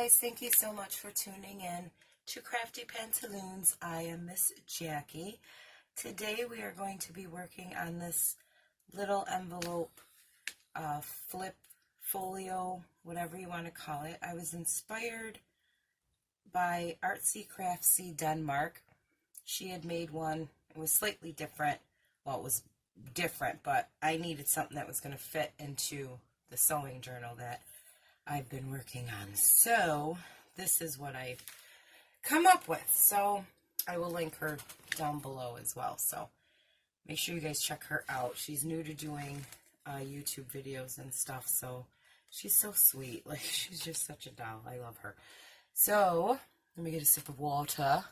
guys, thank you so much for tuning in to Crafty Pantaloons. I am Miss Jackie. Today we are going to be working on this little envelope flip folio, whatever you want to call it. I was inspired by Artzy.Crafty.Denmark. She had made one. It was slightly different. Well, it was different, but I needed something that was going to fit into the sewing journal that I've been working on. So this is what I've come up with. So I will link her down below as well. So make sure you guys check her out. She's new to doing YouTube videos and stuff. So she's so sweet. Like, she's just such a doll. I love her. So let me get a sip of water.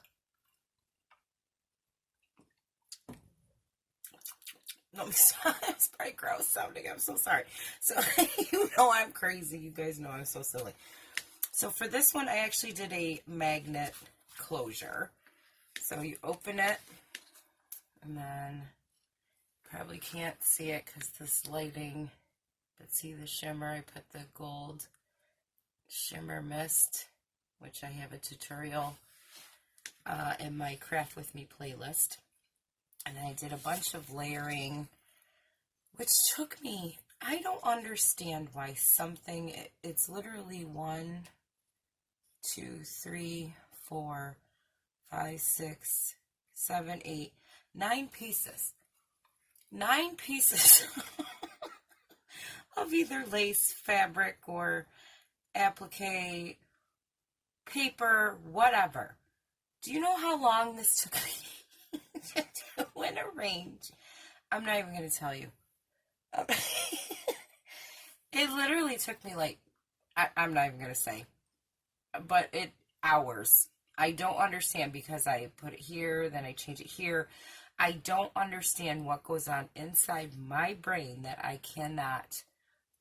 No, it's probably gross sounding. I'm so sorry. So, you know I'm crazy. You guys know I'm so silly. So, for this one, I actually did a magnet closure. So, you open it, and then probably can't see it because this lighting, but see the shimmer? I put the gold shimmer mist, which I have a tutorial in my Craft With Me playlist. And I did a bunch of layering, which took me, I don't understand why something, it's literally 1, 2, 3, 4, 5, 6, 7, 8, 9 pieces. 9 pieces of either lace, fabric, or applique, paper, whatever. Do you know how long this took me? To win a range? I'm not even going to tell you. It literally took me like, I'm not even going to say, but hours. I don't understand because I put it here, then I change it here. I don't understand what goes on inside my brain that I cannot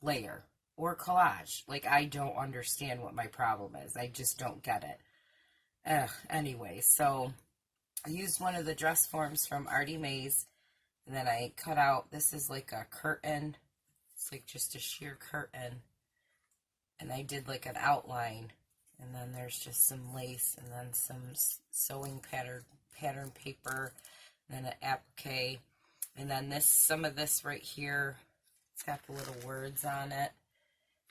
layer or collage. Like, I don't understand what my problem is. I just don't get it. Anyway, so I used one of the dress forms from Artymaze, and then I cut out, this is like a curtain, it's like just a sheer curtain, and I did like an outline, and then there's just some lace, and then some sewing pattern paper, and then an applique, and then some of this right here, it's got the little words on it.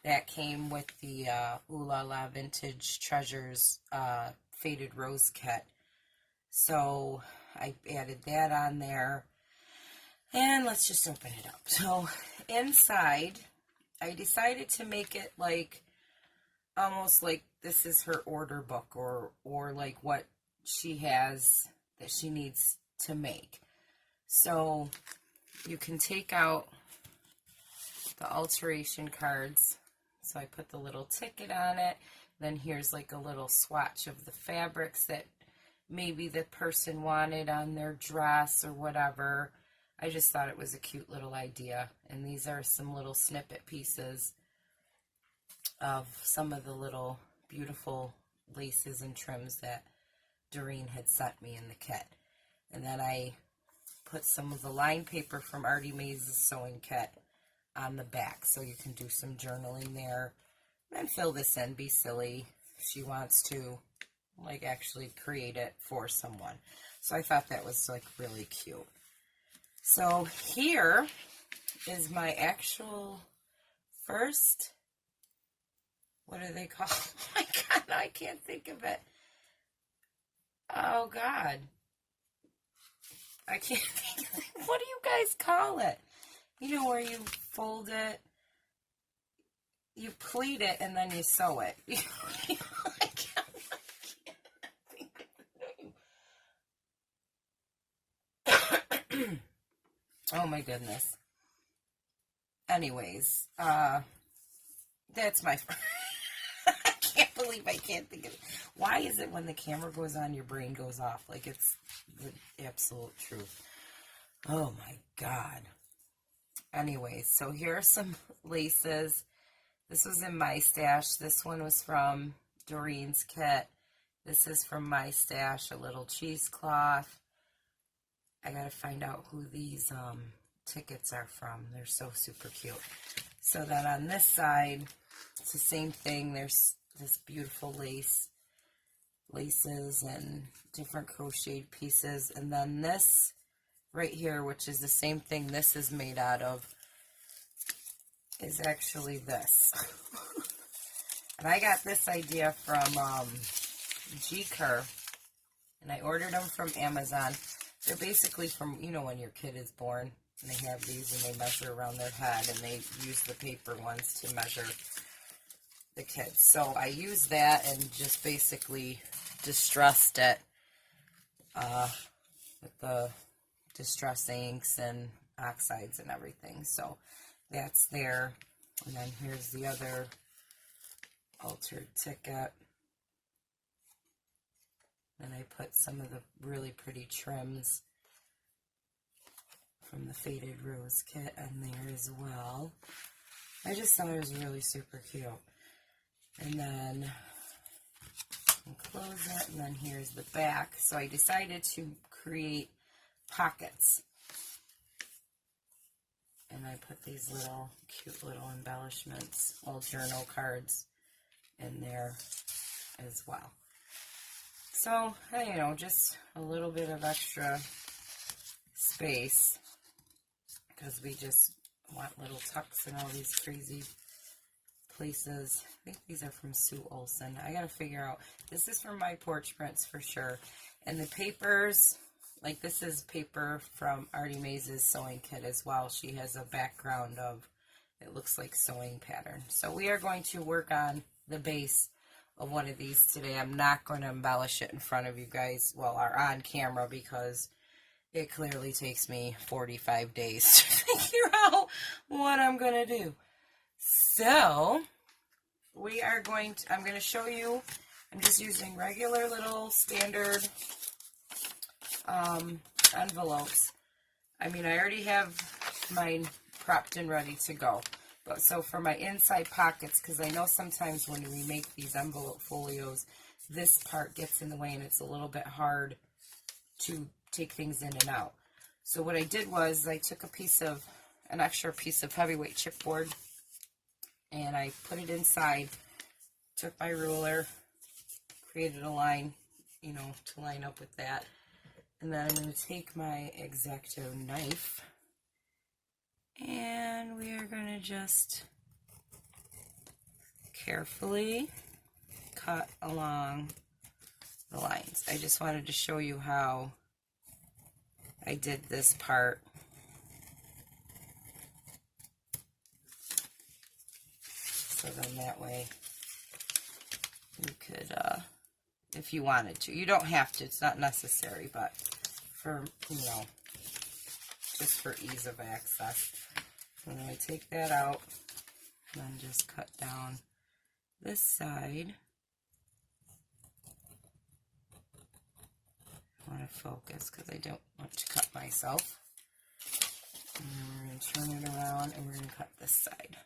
That came with the OohLaLaVintage Treasures Faded Rose Kit. So I added that on there, and let's just open it up. So inside, I decided to make it like, almost like this is her order book, or like what she has that she needs to make. So you can take out the alteration cards. So I put the little ticket on it. Then here's like a little swatch of the fabrics that maybe the person wanted on their dress or whatever. I just thought it was a cute little idea. And these are some little snippet pieces of some of the little beautiful laces and trims that Doreen had sent me in the kit. And then I put some of the line paper from Artymaze's sewing kit on the back, so you can do some journaling there. And fill this in, be silly if she wants to, like, actually create it for someone. So I thought that was like really cute. So here is my actual first, what do they call? Oh my God, I can't think of it. Oh God, I can't think of it. What do you guys call it? You know, where you fold it, you pleat it, and then you sew it. I can't think of the name. Oh my goodness. Anyways, that's my I can't believe I can't think of it. Why is it when the camera goes on, your brain goes off? Like, it's the absolute truth. Oh my God. Anyways, so here are some laces. This was in my stash. This one was from Doreen's kit. This is from my stash, a little cheesecloth. I gotta find out who these tickets are from. They're so super cute. So then on this side, it's the same thing. There's this beautiful laces and different crocheted pieces. And then this right here, which is the same thing this is made out of, is actually this. And I got this idea from G-Curve, and I ordered them from Amazon. They're basically from, you know, when your kid is born, and they have these and they measure around their head, and they use the paper ones to measure the kids. So I used that and just basically distressed it with the distress inks and oxides and everything. So that's there. And then here's the other altered ticket. And I put some of the really pretty trims from the Faded Rose kit in there as well. I just thought it was really super cute. And then close it, and then here's the back. So I decided to create pockets. And I put these little cute little embellishments, all journal cards in there as well. So, you know, just a little bit of extra space, because we just want little tucks in all these crazy places. I think these are from Sue Olson. I gotta figure out, this is from my porch prints for sure. And the papers, like this is paper from Artymaze's sewing kit as well. She has a background of, it looks like sewing pattern. So we are going to work on the base of one of these today. I'm not going to embellish it in front of you guys, well, or on camera, because it clearly takes me 45 days to figure out what I'm going to do. So we are going to, I'm going to show you, I'm just using regular little standard envelopes. I mean, I already have mine prepped and ready to go. But so for my inside pockets, because I know sometimes when we make these envelope folios, this part gets in the way and it's a little bit hard to take things in and out. So what I did was I took an extra piece of heavyweight chipboard, and I put it inside, took my ruler, created a line, you know, to line up with that. And then I'm going to take my X-Acto knife, and we are going to just carefully cut along the lines. I just wanted to show you how I did this part. So then that way you could, if you wanted to. You don't have to, it's not necessary, but for, you know, just for ease of access. So then I take that out and then just cut down this side. I want to focus because I don't want to cut myself. And then we're going to turn it around and we're going to cut this side.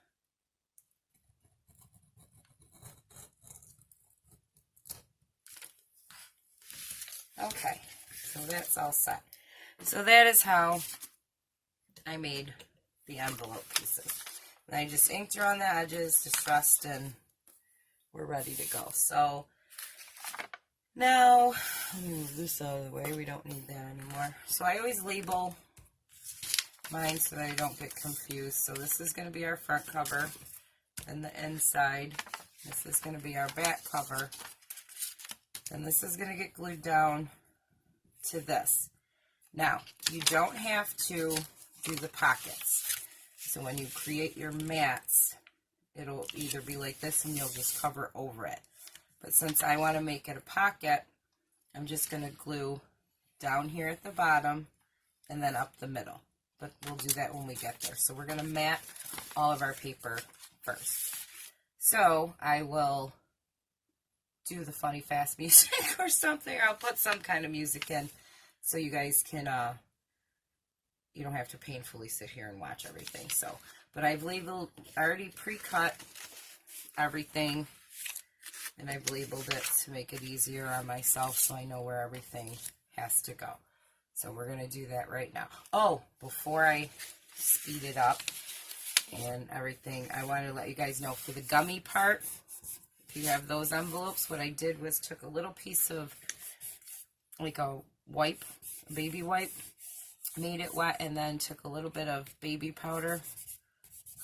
Okay, so that's all set. So that is how I made the envelope pieces. And I just inked around the edges, distressed, and we're ready to go. So now, let me move this out of the way. We don't need that anymore. So I always label mine so that I don't get confused. So this is going to be our front cover, and the inside. This is going to be our back cover. And this is going to get glued down to this. Now, you don't have to do the pockets. So when you create your mats, it'll either be like this and you'll just cover over it. But since I want to make it a pocket, I'm just going to glue down here at the bottom and then up the middle. But we'll do that when we get there. So we're going to mat all of our paper first. So I will do the funny fast music or something. I'll put some kind of music in so you guys can, you don't have to painfully sit here and watch everything. So, but I've labeled, already pre-cut everything, and I've labeled it to make it easier on myself so I know where everything has to go. So we're going to do that right now. Oh, before I speed it up and everything, I want to let you guys know for the gummy part, If you have those envelopes, what I did was took a little piece of like a wipe, a baby wipe, made it wet, and then took a little bit of baby powder,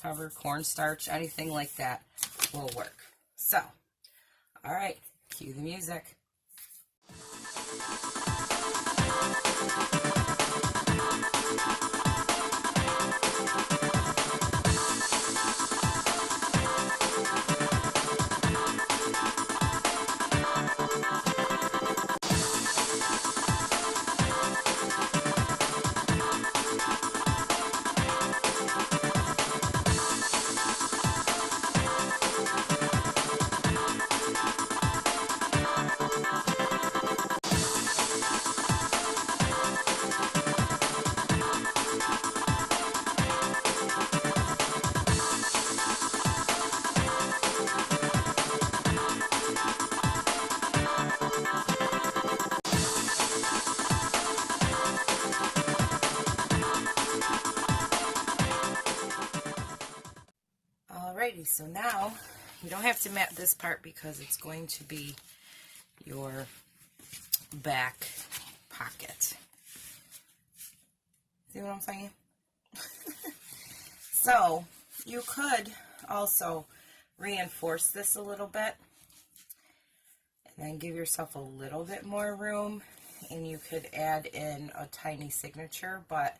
cover, cornstarch, anything like that will work. So, all right, cue the music. Alrighty, so now you don't have to mat this part because it's going to be your back pocket. See what I'm saying? So you could also reinforce this a little bit and then give yourself a little bit more room, and you could add in a tiny signature, but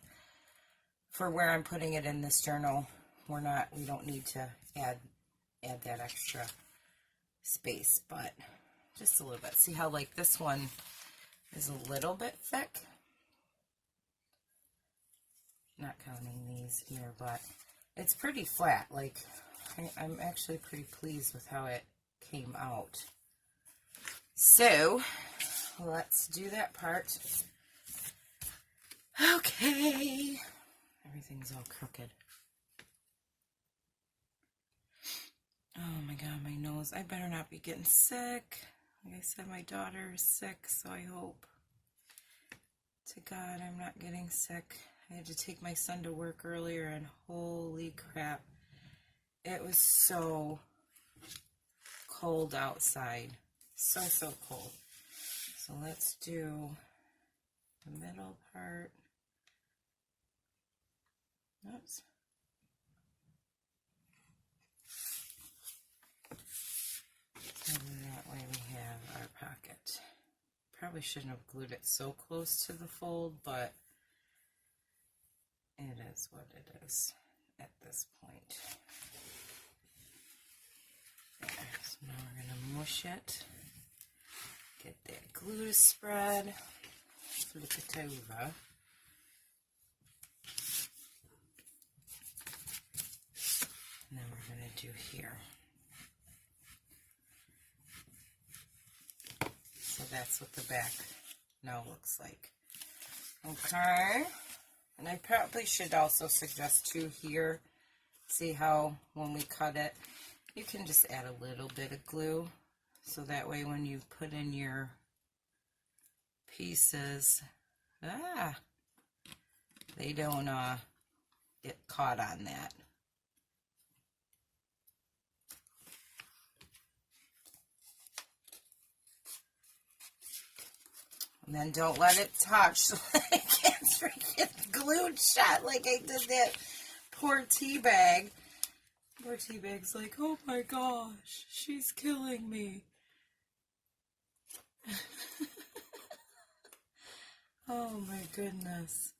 for where I'm putting it in this journal, we don't need to add that extra space, but just a little bit. See how like this one is a little bit thick? Not counting these here, but it's pretty flat. Like I'm actually pretty pleased with how it came out. So let's do that part. Okay. Everything's all crooked. Oh my god, my nose. I better not be getting sick. Like I said, my daughter is sick, so I hope to God I'm not getting sick. I had to take my son to work earlier, and holy crap, it was so cold outside. So cold. So let's do the middle part. Oops. And that way we have our pocket. Probably shouldn't have glued it so close to the fold, but it is what it is at this point. There. So now we're going to mush it. Get that glue to spread. Flip it over. And then we're going to do here. So that's what the back now looks like. Okay. And I probably should also suggest too here, see how when we cut it, you can just add a little bit of glue. So that way when you put in your pieces, they don't get caught on that. And then don't let it touch so it gets freaking glued shut like I did that poor tea bag. Poor tea bag's like, oh my gosh, she's killing me. Oh my goodness.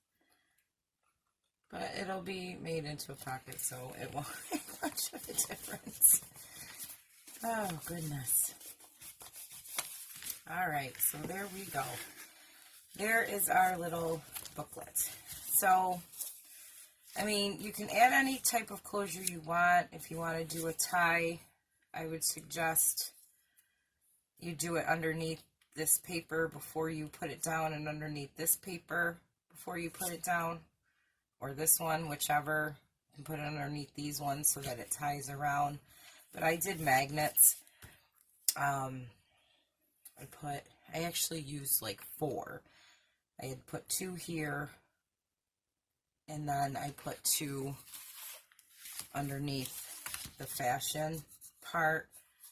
But it'll be made into a pocket, so it won't make much of a difference. Oh goodness. Alright, so there we go. There is our little booklet. So, I mean, you can add any type of closure you want. If you want to do a tie, I would suggest you do it underneath this paper before you put it down, and underneath this paper before you put it down, or this one, whichever. You can put it underneath these ones so that it ties around. But I did magnets. I actually used like 4. I had put 2 here, and then I put 2 underneath the fashion part,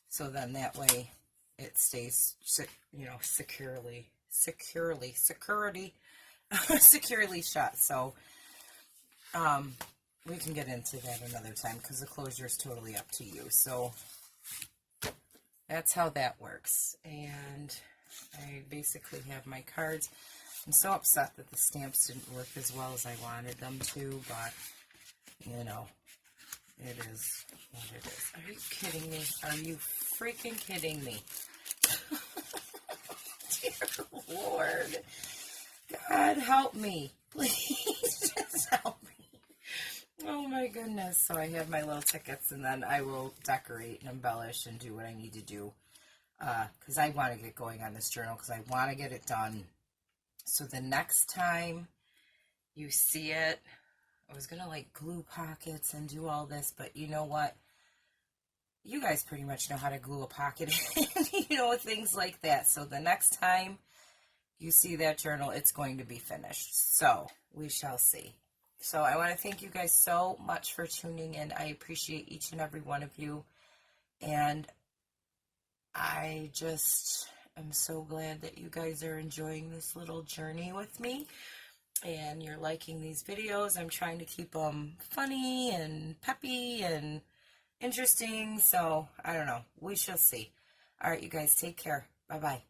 So then that way it stays, you know, securely shut. So we can get into that another time because the closure is totally up to you. So that's how that works. And I basically have my cards. I'm so upset that the stamps didn't work as well as I wanted them to, but you know, it is what it is. Are you kidding me? Are you freaking kidding me? Dear Lord. God, help me. Please just help me. Oh my goodness. So I have my little tickets, and then I will decorate and embellish and do what I need to do. Because I want to get going on this journal, because I want to get it done. So the next time you see it, I was going to like glue pockets and do all this, but you know what? You guys pretty much know how to glue a pocket in, you know, things like that. So the next time you see that journal, it's going to be finished. So we shall see. So I want to thank you guys so much for tuning in. I appreciate each and every one of you. And I just am so glad that you guys are enjoying this little journey with me. And you're liking these videos. I'm trying to keep them funny and peppy and interesting. So I don't know. We shall see. All right, you guys, take care. Bye-bye.